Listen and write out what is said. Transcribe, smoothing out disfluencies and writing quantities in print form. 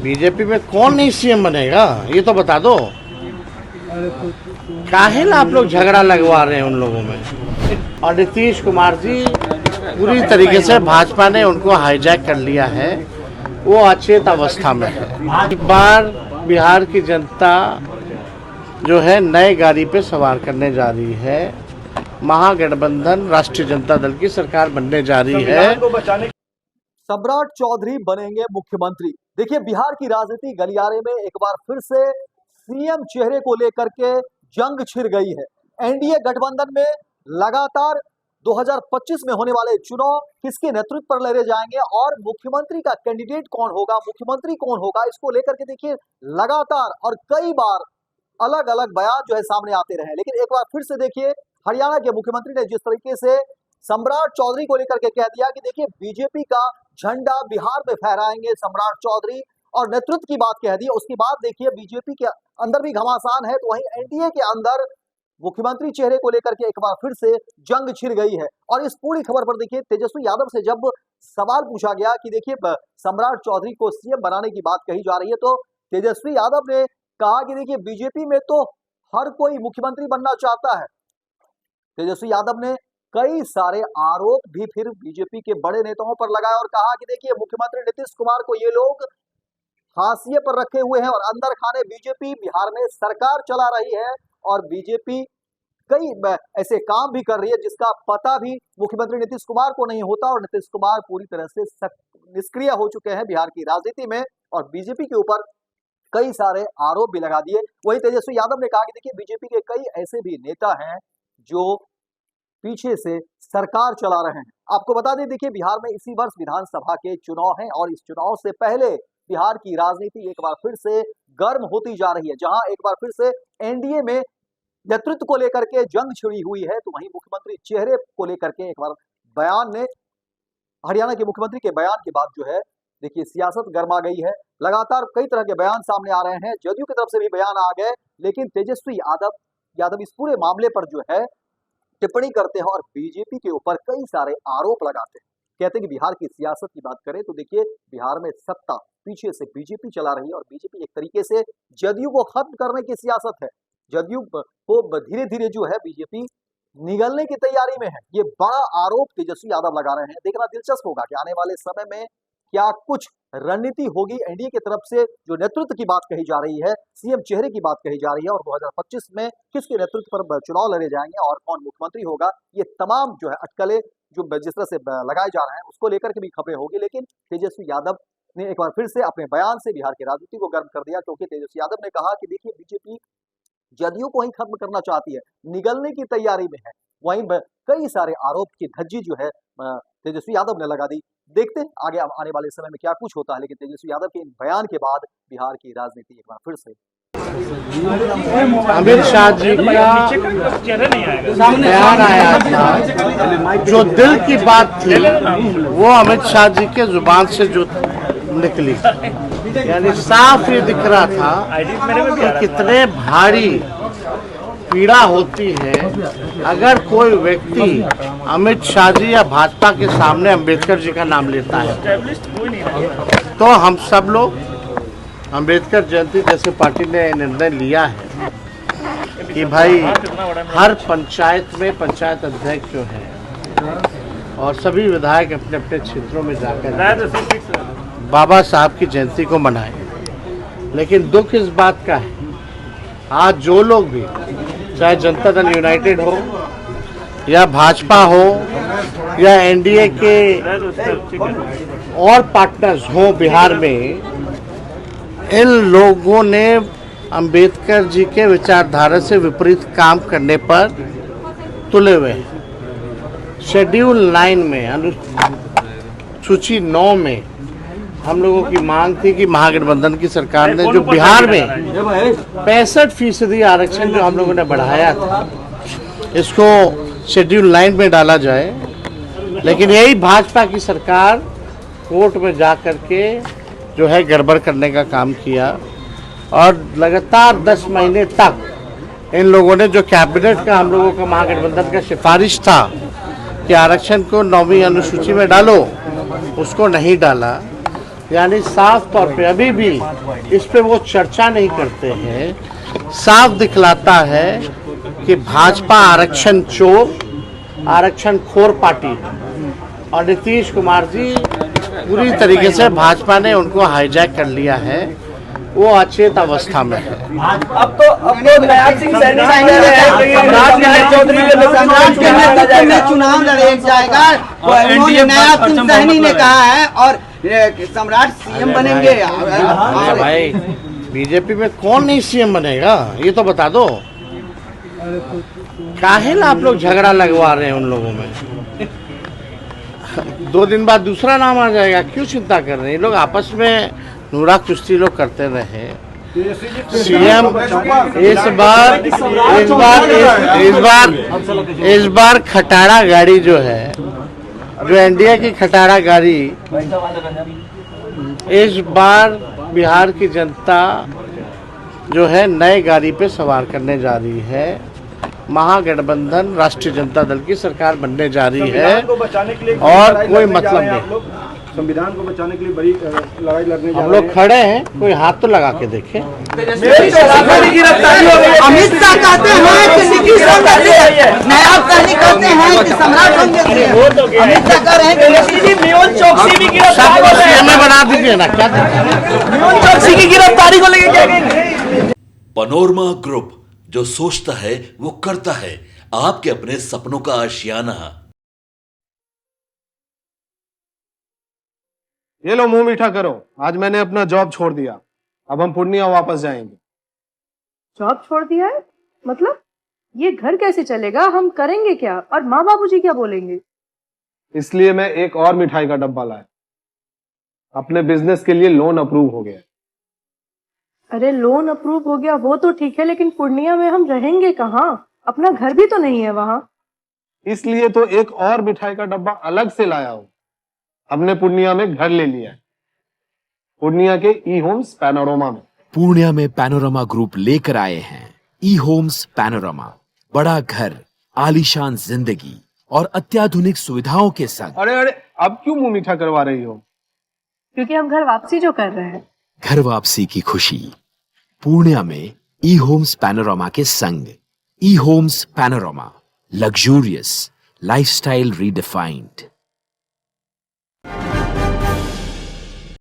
BJP में कौन नहीं सीएम बनेगा ये तो बता दो। काहे ना आप लोग झगड़ा लगवा रहे हैं उन लोगों में। और नीतीश कुमार जी पूरी तरीके से भाजपा ने उनको हाईजैक कर लिया है, वो अचेत अवस्था में है। एक बार बिहार की जनता जो है नए गाड़ी पे सवार करने जा रही है। महागठबंधन राष्ट्रीय जनता दल की सरकार बनने जा रही है। सम्राट चौधरी बनेंगे मुख्यमंत्री। देखिए, बिहार की राजनीति गलियारे में एक बार फिर से सीएम चेहरे को लेकर के जंग छिड़ गई है। एनडीए गठबंधन में लगातार 2025 में होने वाले चुनाव किसके नेतृत्व पर लड़े जाएंगे और मुख्यमंत्री का कैंडिडेट कौन होगा, मुख्यमंत्री कौन होगा, इसको लेकर के देखिए लगातार और कई बार अलग अलग बयान जो है सामने आते रहे। लेकिन एक बार फिर से देखिए, हरियाणा के मुख्यमंत्री ने जिस तरीके से सम्राट चौधरी को लेकर के कह दिया कि देखिए बीजेपी का झंडा बिहार में फहराएंगे सम्राट चौधरी, और नेतृत्व की बात कह दी। उसके बाद देखिए बीजेपी के अंदर भी घमासान है, तो वहीं एनडीए के अंदर मुख्यमंत्री चेहरे को लेकर के एक बार फिर से जंग छिड़ गई है। और इस पूरी खबर पर देखिए तेजस्वी यादव से जब सवाल पूछा गया कि देखिए सम्राट चौधरी को सीएम बनाने की बात कही जा रही है, तो तेजस्वी यादव ने कहा कि देखिए बीजेपी में तो हर कोई मुख्यमंत्री बनना चाहता है। तेजस्वी यादव ने कई सारे आरोप भी फिर बीजेपी के बड़े नेताओं पर लगाए और कहा कि देखिए मुख्यमंत्री नीतीश कुमार को ये लोग हाशिए पर रखे हुए हैं और अंदर खाने बीजेपी बिहार में सरकार चला रही है और बीजेपी कई ऐसे काम भी कर रही है जिसका पता भी मुख्यमंत्री नीतीश कुमार को नहीं होता, और नीतीश कुमार पूरी तरह से निष्क्रिय हो चुके हैं बिहार की राजनीति में और बीजेपी के ऊपर कई सारे आरोप भी लगा दिए। वहीं तेजस्वी यादव ने कहा कि देखिए बीजेपी के कई ऐसे भी नेता हैं जो पीछे से सरकार चला रहे हैं। आपको बता दें, देखिए बिहार में इसी वर्ष विधानसभा के चुनाव हैं और इस चुनाव से पहले बिहार की राजनीति एक बार फिर से गर्म होती जा रही है, जहां एक बार फिर से एनडीए में नेतृत्व को लेकर के जंग छिड़ी हुई है। तो वहीं मुख्यमंत्री चेहरे को लेकर के एक बार बयान ने, हरियाणा के मुख्यमंत्री के बयान के बाद जो है देखिए सियासत गर्मा गई है। लगातार कई तरह के बयान सामने आ रहे हैं, जदयू की तरफ से भी बयान आ गए, लेकिन तेजस्वी यादव इस पूरे मामले पर जो है टिप्पणी करते हैं और बीजेपी के ऊपर कई सारे आरोप लगाते हैं। कहते हैं कि बिहार की सियासत की बात करें तो देखिए बिहार में सत्ता पीछे से बीजेपी चला रही है और बीजेपी एक तरीके से जदयू को खत्म करने की सियासत है। जदयू को धीरे धीरे जो है बीजेपी निगलने की तैयारी में है। ये बड़ा आरोप तेजस्वी यादव लगा रहे हैं। देखना दिलचस्प होगा कि आने वाले समय में क्या कुछ रणनीति होगी एनडीए की तरफ से। जो नेतृत्व की बात कही जा रही है, सीएम चेहरे की बात कही जा रही है और 2025 में किसके नेतृत्व पर चुनाव लड़े जाएंगे और कौन मुख्यमंत्री होगा, ये तमाम जो है अटकलें जो जिस तरह से लगाए जा रहे हैं उसको लेकर के भी खबरें होगी। लेकिन तेजस्वी यादव ने एक बार फिर से अपने बयान से बिहार की राजनीति को गर्म कर दिया, क्योंकि तेजस्वी यादव ने कहा कि देखिए बीजेपी जदयू को ही खत्म करना चाहती है, निगलने की तैयारी में है। वहीं कई सारे आरोप की धज्जी जो है तेजस्वी यादव ने लगा दी। देखते हैं आगे आने वाले समय में क्या कुछ होता है, लेकिन तेजस्वी यादव के इन बयान के बाद बिहार की राजनीति एक बार फिर से अमित शाह जी का बयान आया था, जो दिल की बात थी वो अमित शाह जी के जुबान से जो निकली, यानी साफ ये दिख रहा था कि कितने भारी पीड़ा होती है अगर कोई व्यक्ति अमित शाह जी या भाजपा के सामने अंबेडकर जी का नाम लेता है। तो हम सब लोग अंबेडकर जयंती जैसे पार्टी ने निर्णय लिया है कि भाई हर पंचायत में पंचायत अध्यक्ष जो है और सभी विधायक अपने अपने क्षेत्रों में जाकर बाबा साहब की जयंती को मनाएं। लेकिन दुख इस बात का है, आज जो लोग भी, चाहे जनता दल यूनाइटेड हो या भाजपा हो या एनडीए के और पार्टनर्स हो बिहार में, इन लोगों ने अंबेडकर जी के विचारधारा से विपरीत काम करने पर तुले हुए हैं। शेड्यूल 9 में अनुसूची 9 में हम लोगों की मांग थी कि महागठबंधन की सरकार ने जो बिहार में 65% आरक्षण जो हम लोगों ने बढ़ाया था, इसको शेड्यूल 9 में डाला जाए। लेकिन यही भाजपा की सरकार कोर्ट में जा कर के जो है गड़बड़ करने का काम किया और लगातार 10 महीने तक इन लोगों ने जो कैबिनेट का हम लोगों का महागठबंधन का सिफारिश था कि आरक्षण को 9वीं अनुसूची में डालो, उसको नहीं डाला। यानी साफ तौर पे अभी भी इस पे वो चर्चा नहीं करते हैं। साफ दिखलाता है कि भाजपा आरक्षण चोर, आरक्षण खोर पार्टी है और नीतीश कुमार जी पूरी तरीके से भाजपा ने उनको हाईजैक कर लिया है। वो अचेत अवस्था में है। अब तो नया सिंह सैनी चुनाव लड़े जाएगा। उन्होंने नया सिंह सैनी ने कहा है और सम्राट सीएम बनेंगे। भाई बीजेपी में कौन नहीं सीएम बनेगा ये तो बता दो। काहे ला आप लोग झगड़ा लगवा रहे हैं उन लोगों में? 2 दिन बाद दूसरा नाम आ जाएगा, क्यों चिंता कर रहे हैं? ये लोग आपस में नूरा कुश्ती लोग करते रहे। सीएम इस बार खटारा गाड़ी जो है, जो एनडीए की खटारा गाड़ी, इस बार बिहार की जनता जो है नए गाड़ी पे सवार करने जा रही है। महागठबंधन राष्ट्रीय जनता दल की सरकार बनने जा रही है और कोई मतलब नहीं। संविधान को बचाने के लिए बड़ी लड़ाई लड़ने हम लोग खड़े हैं, कोई हाथ तो लगा के देखे। अमित शाह कहते हैं कि नीतीश नायब सहनी कहते हैं कि सम्राट होंगे। अमित शाह कह रहे हैं कि मेहुल चौकसी भी गिरफ्तार हो गए। सीएम बना दीजिए ना, क्या मेहुल चौकसी की गिरफ्तारी को लेकर क्या कहेंगे? पनोरमा ग्रुप, जो सोचता है वो करता है। आपके अपने सपनों का आशियाना। ये लो मुंह मीठा करो, आज मैंने अपना जॉब छोड़ दिया। अब हम पूर्णिया वापस जाएंगे। जॉब छोड़ दिया है? मतलब ये घर कैसे चलेगा? हम करेंगे क्या? और माँ बाबूजी क्या बोलेंगे? इसलिए मैं एक और मिठाई का डब्बा लाया। अपने बिजनेस के लिए लोन अप्रूव हो गया। अरे लोन अप्रूव हो गया वो तो ठीक है, लेकिन पूर्णिया में हम रहेंगे कहाँ? अपना घर भी तो नहीं है वहाँ। इसलिए तो एक और मिठाई का डब्बा अलग से लाया हूं। हमने पूर्णिया में घर ले लिया है, पूर्णिया के ई होम्स पैनोरमा में। पूर्णिया में पैनोरमा ग्रुप लेकर आए हैं ई होम्स पैनोरमा। बड़ा घर, आलीशान जिंदगी और अत्याधुनिक सुविधाओं के संग। अरे अब क्यों मुंह मीठा करवा रही हो? क्योंकि हम घर वापसी जो कर रहे हैं। घर वापसी की खुशी पूर्णिया में ई होम्स पैनोरमा के संग। ई homes panorama, luxurious lifestyle redefined.